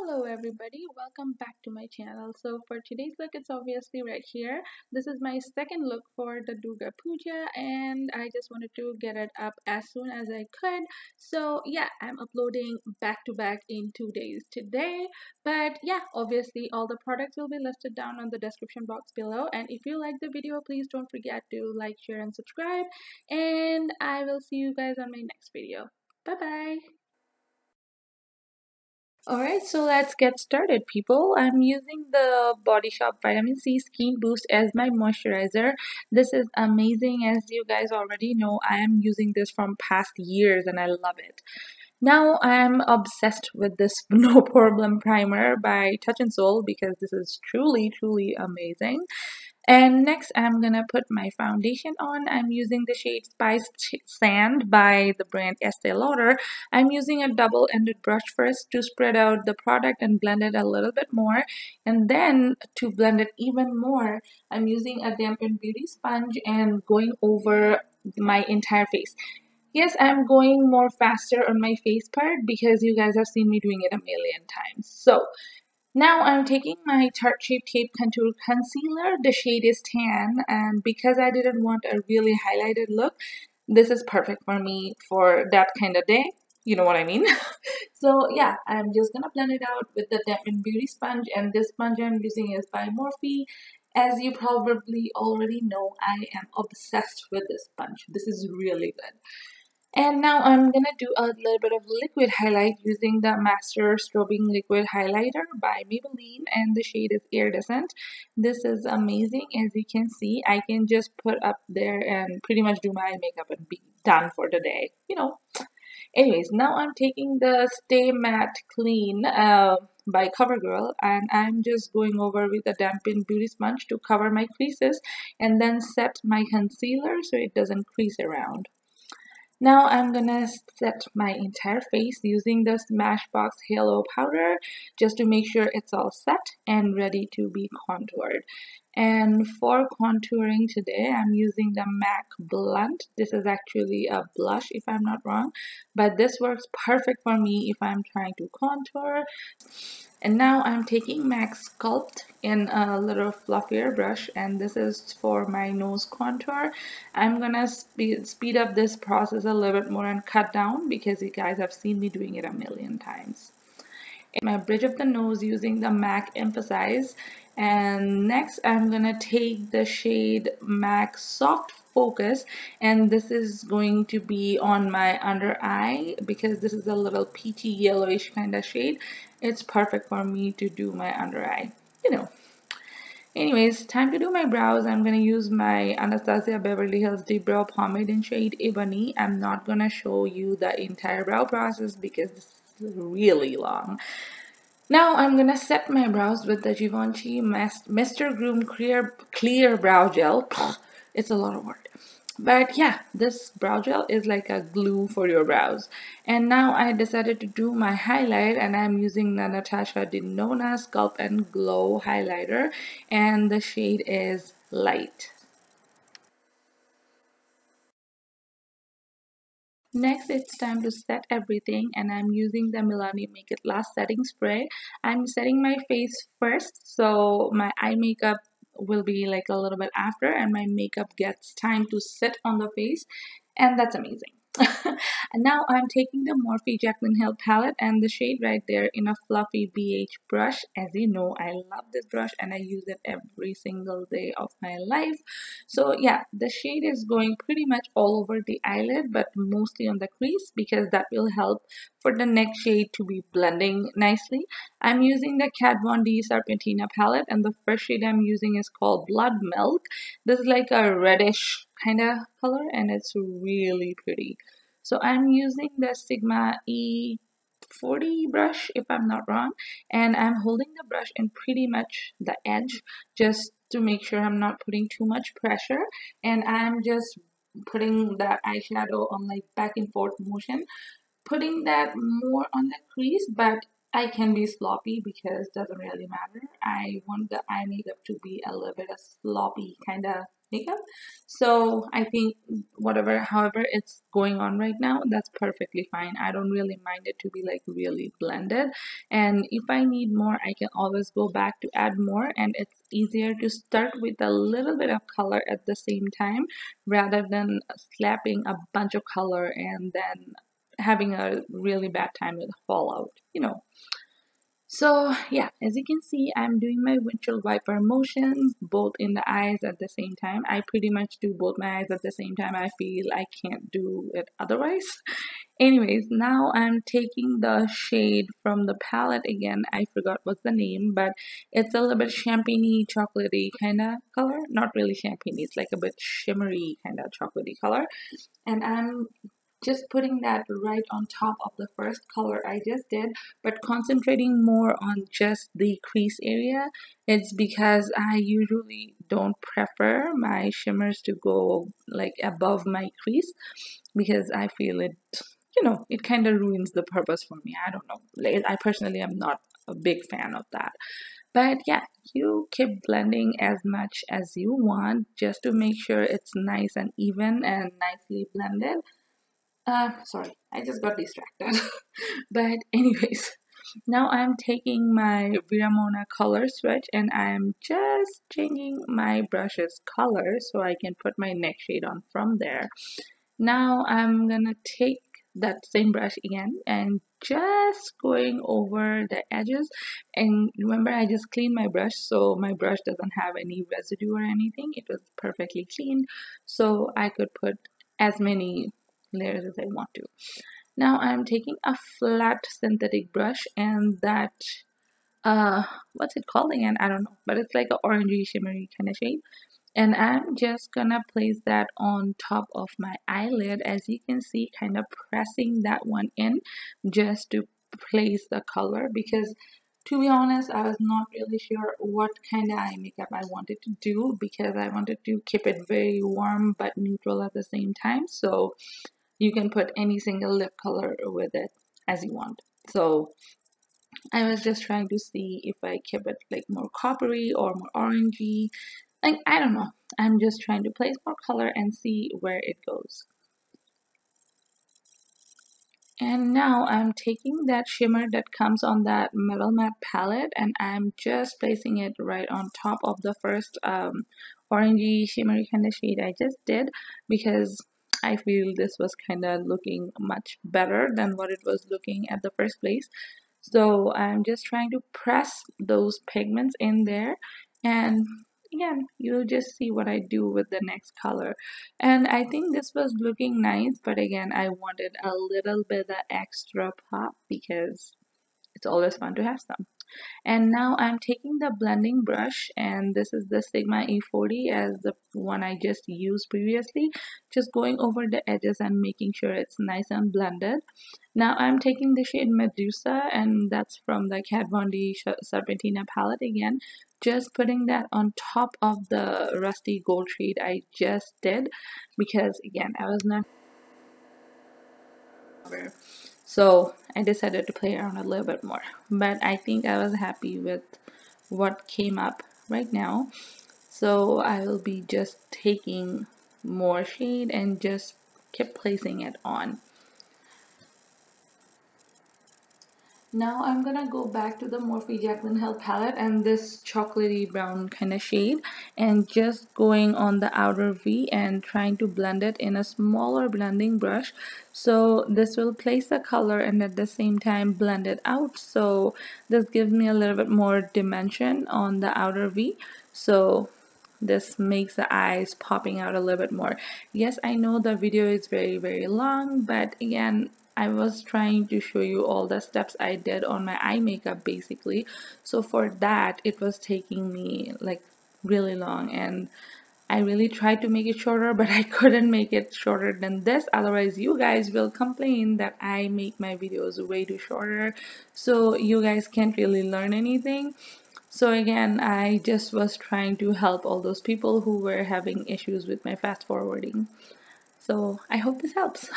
Hello everybody, welcome back to my channel. So for today's look, it's obviously right here. This is my second look for the Durga Puja and I just wanted to get it up as soon as I could. So yeah, I'm uploading back to back in 2 days today. But yeah, obviously all the products will be listed down on the description box below. And if you like the video, please don't forget to like, share and subscribe. And I will see you guys on my next video. Bye bye. Alright, so let's get started, people. I'm using the Body Shop Vitamin C Skin Boost as my moisturizer. This is amazing. As you guys already know, I am using this from past years and I love it. Now I'm obsessed with this No Poreblem primer by Touch and Soul because this is truly amazing. And next I'm gonna put my foundation on. I'm using the shade Spiced Sand by the brand Estee Lauder. I'm using a double-ended brush first to spread out the product and blend it a little bit more. And then to blend it even more, I'm using a dampened beauty sponge and going over my entire face. Yes, I'm going more faster on my face part because you guys have seen me doing it a million times. So now I'm taking my Tarte Shapetape Contour Concealer. The shade is tan, and because I didn't want a really highlighted look, this is perfect for me for that kind of day. You know what I mean? So yeah, I'm just gonna blend it out with the dampened beauty sponge, and this sponge I'm using is by Morphe. As you probably already know, I am obsessed with this sponge. This is really good. And now I'm gonna do a little bit of liquid highlight using the Master Strobing Liquid Highlighter by Maybelline, and the shade is Iridescent. This is amazing. As you can see, I can just put up there and pretty much do my makeup and be done for the day. Anyways, now I'm taking the Stay Matte Clean by CoverGirl, and I'm just going over with a dampened beauty sponge to cover my creases and then set my concealer so it doesn't crease around. Now I'm gonna set my entire face using the Smashbox Halo Powder just to make sure it's all set and ready to be contoured. And for contouring today, I'm using the MAC Blunt. This is actually a blush if I'm not wrong, but this works perfect for me if I'm trying to contour. And now I'm taking MAC Sculpt in a little fluffier brush, and this is for my nose contour. I'm gonna speed up this process a little bit more and cut down because you guys have seen me doing it a million times. My bridge of the nose using the MAC Emphasize, and next I'm gonna take the shade MAC Soft Focus, and this is going to be on my under eye because this is a little peachy yellowish kind of shade. It's perfect for me to do my under eye, Anyways, time to do my brows. I'm going to use my Anastasia Beverly Hills Deep Brow Pomade in shade Ebony. I'm not going to show you the entire brow process because this is really long. Now I'm going to set my brows with the Givenchy Mr. Groom Clear Brow Gel. It's a lot of work. But yeah, this brow gel is like a glue for your brows. And now I decided to do my highlight, and I'm using the Natasha Denona Sculpt and Glow highlighter, and the shade is Light. Next, it's time to set everything, and I'm using the Millani Make It Last setting spray. I'm setting my face first, so my eye makeup will be like a little bit after, and my makeup gets time to sit on the face, and that's amazing. And now I'm taking the Morphe Jaclynhill palette and the shade right there in a fluffy BH brush. As you know, I love this brush and I use it every single day of my life. So yeah, the shade is going pretty much all over the eyelid, but mostly on the crease because that will help for the next shade to be blending nicely. I'm using the Kat Von D Sharpentina palette, and the first shade I'm using is called Blood Milk. This is like a reddish kind of color and it's really pretty. So I'm using the Sigma E40 brush if I'm not wrong, and I'm holding the brush in pretty much the edge just to make sure I'm not putting too much pressure, and I'm just putting that eyeshadow on like back and forth motion, putting that more on the crease, but I can be sloppy because it doesn't really matter. I want the eye makeup to be a little bit of sloppy kind of makeup. So I think however it's going on right now, that's perfectly fine. I don't really mind it to be like really blended, and if I need more I can always go back to add more, and it's easier to start with a little bit of color at the same time rather than slapping a bunch of color and then having a really bad time with fallout, you know. So yeah, as you can see, I'm doing my windshield wiper motions both in the eyes at the same time. I pretty much do both my eyes at the same time. I feel I can't do it otherwise. Anyways, now I'm taking the shade from the palette again. I forgot what's the name, but it's a little bit champagne-y, chocolatey kind of color. Not really champagne, it's like a bit shimmery kind of chocolatey color. And I'm just putting that right on top of the first color I just did, but concentrating more on just the crease area. It's because I usually don't prefer my shimmers to go like above my crease because I feel it, you know, it kind of ruins the purpose for me. I don't know. Like, I personally am not a big fan of that. But yeah, you keep blending as much as you want just to make sure it's nice and even and nicely blended. Sorry, I just got distracted. But anyways, now I'm taking my Viramona color switch and I'm just changing my brush's color so I can put my neck shade on from there. Now I'm gonna take that same brush again and just going over the edges, and remember I just cleaned my brush so my brush doesn't have any residue or anything. It was perfectly clean so I could put as many layers as I want to. Now I'm taking a flat synthetic brush and that what's it called again? I don't know, but it's like an orangey shimmery kind of shade, and I'm just gonna place that on top of my eyelid, as you can see, kind of pressing that one in just to place the color, because to be honest I was not really sure what kind of eye makeup I wanted to do because I wanted to keep it very warm but neutral at the same time, so you can put any single lip color with it as you want. So I was just trying to see if I keep it like more coppery or more orangey. Like, I don't know. I'm just trying to place more color and see where it goes. And now I'm taking that shimmer that comes on that Metal Matte palette and I'm just placing it right on top of the first orangey shimmery kind of shade I just did, because I feel this was kind of looking much better than what it was looking at the first place. So I'm just trying to press those pigments in there, and again you'll just see what I do with the next color. And I think this was looking nice, but again I wanted a little bit of extra pop because it's always fun to have some. And now I'm taking the blending brush, and this is the Sigma E40 as the one I just used previously, just going over the edges and making sure it's nice and blended. Now I'm taking the shade Medusa, and that's from the Kat Von D Sharpentina palette again, just putting that on top of the rusty gold shade I just did, because again I was not sure. So I decided to play around a little bit more, but I think I was happy with what came up right now. So I will be just taking more shade and just keep placing it on. Now I'm gonna go back to the Morphe Jaclynhill palette and this chocolatey brown kind of shade, and just going on the outer V and trying to blend it in a smaller blending brush. So this will place the color and at the same time blend it out. So this gives me a little bit more dimension on the outer V. So this makes the eyes popping out a little bit more. Yes, I know the video is very long, but again I was trying to show you all the steps I did on my eye makeup basically. So for that it was taking me like really long, and I really tried to make it shorter, but I couldn't make it shorter than this, otherwise you guys will complain that I make my videos way too shorter, so you guys can't really learn anything. So again, I just was trying to help all those people who were having issues with my fast forwarding. So I hope this helps.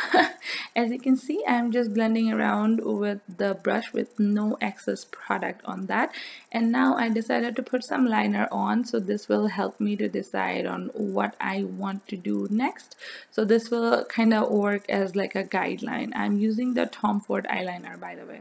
As you can see, I'm just blending around with the brush with no excess product on that. And now I decided to put some liner on, so this will help me to decide on what I want to do next. So this will kind of work as like a guideline. I'm using the Tom Ford eyeliner, by the way.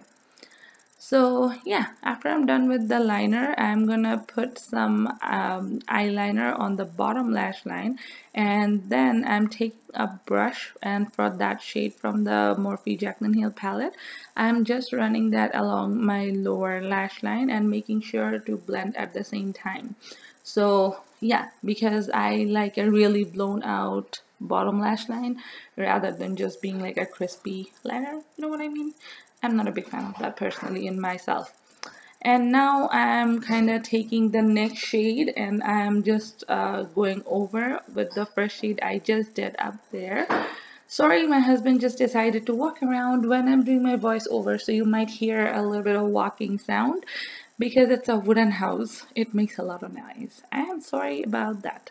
So yeah, after I'm done with the liner, I'm gonna put some eyeliner on the bottom lash line, and then I'm taking a brush, and for that shade from the Morphe Jaclynhill palette, I'm just running that along my lower lash line and making sure to blend at the same time. So yeah, because I like a really blown out bottom lash line rather than just being like a crispy liner, you know what I mean? I'm not a big fan of that personally in myself. And now I'm kind of taking the next shade and I'm just going over with the first shade I just did up there. Sorry, my husband just decided to walk around when I'm doing my voiceover, so you might hear a little bit of walking sound because it's a wooden house. It makes a lot of noise. I am sorry about that.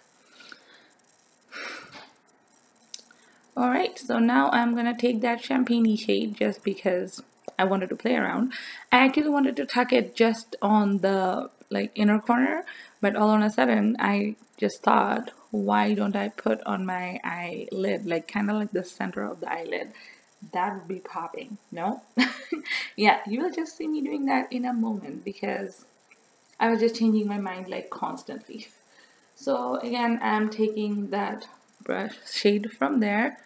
Alright, so now I'm gonna take that champagne shade just because I wanted to play around. I actually wanted to tuck it just on the like inner corner, but all on a sudden I just thought, why don't I put on my eyelid, like kind of like the center of the eyelid? That would be popping. No? Yeah, you will just see me doing that in a moment because I was just changing my mind like constantly. So again, I'm taking that brush shade from there.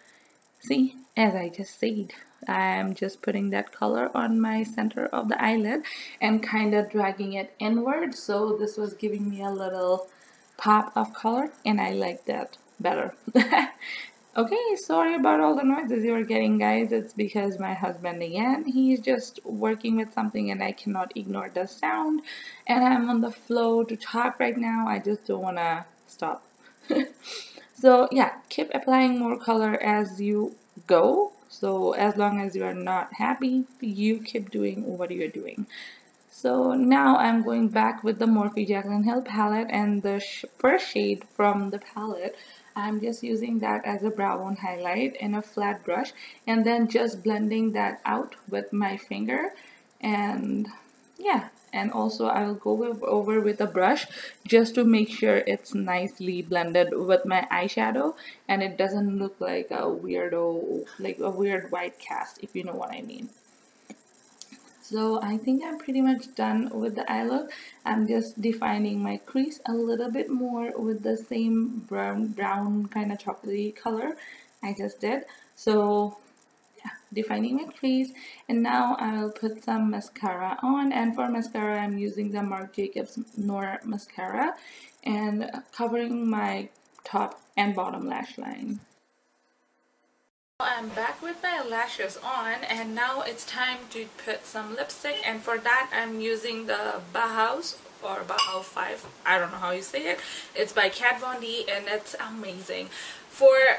See, as I just said, I'm just putting that color on my center of the eyelid and kind of dragging it inward. So this was giving me a little pop of color and I like that better. Okay, sorry about all the noises you're getting, guys. It's because my husband, again, he's just working with something and I cannot ignore the sound. And I'm on the flow to talk right now. I just don't want to stop. So yeah, keep applying more color as you go. So as long as you are not happy, you keep doing what you're doing. So now I'm going back with the Morphe Jaclynhill palette, and the first shade from the palette, I'm just using that as a brow bone highlight in a flat brush and then just blending that out with my finger. And yeah, and also I will go over with a brush just to make sure it's nicely blended with my eyeshadow and it doesn't look like a weirdo, like a weird white cast, if you know what I mean. So I think I'm pretty much done with the eye look. I'm just defining my crease a little bit more with the same brown kind of chocolatey color I just did. So yeah, defining my crease, and now I'll put some mascara on. And for mascara, I'm using the Marc Jacobs Noir mascara and covering my top and bottom lash line. I'm back with my lashes on, and now it's time to put some lipstick, and for that I'm using the Bauhaus or Bauhaus 5, I don't know how you say it. It's by Kat Von D and it's amazing.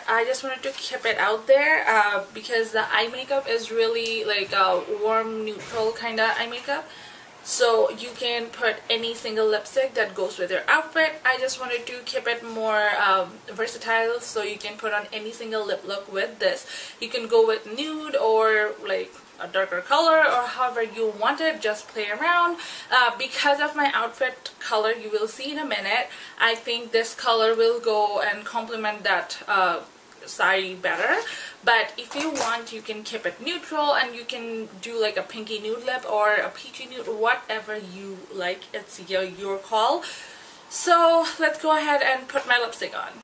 I just wanted to keep it out there because the eye makeup is really like a warm neutral kind of eye makeup. So you can put any single lipstick that goes with your outfit. I just wanted to keep it more versatile, so you can put on any single lip look with this. You can go with nude or like a darker color or however you want it. Just play around. Because of my outfit color, you will see in a minute, I think this color will go and complement that sari better. But if you want, you can keep it neutral and you can do like a pinky nude lip or a peachy nude, whatever you like. It's your call. So let's go ahead and put my lipstick on.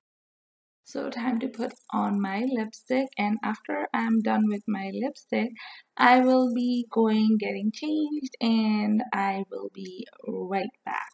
So time to put on my lipstick, and after I'm done with my lipstick, I will be getting changed, and I will be right back.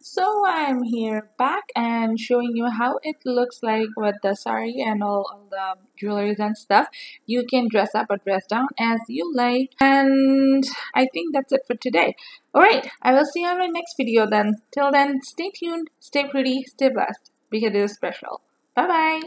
So I'm here back and showing you how it looks like with the sari and all the jewelry and stuff. You can dress up or dress down as you like. And I think that's it for today. Alright, I will see you on my next video then. Till then, stay tuned, stay pretty, stay blessed, because it is special. Bye bye!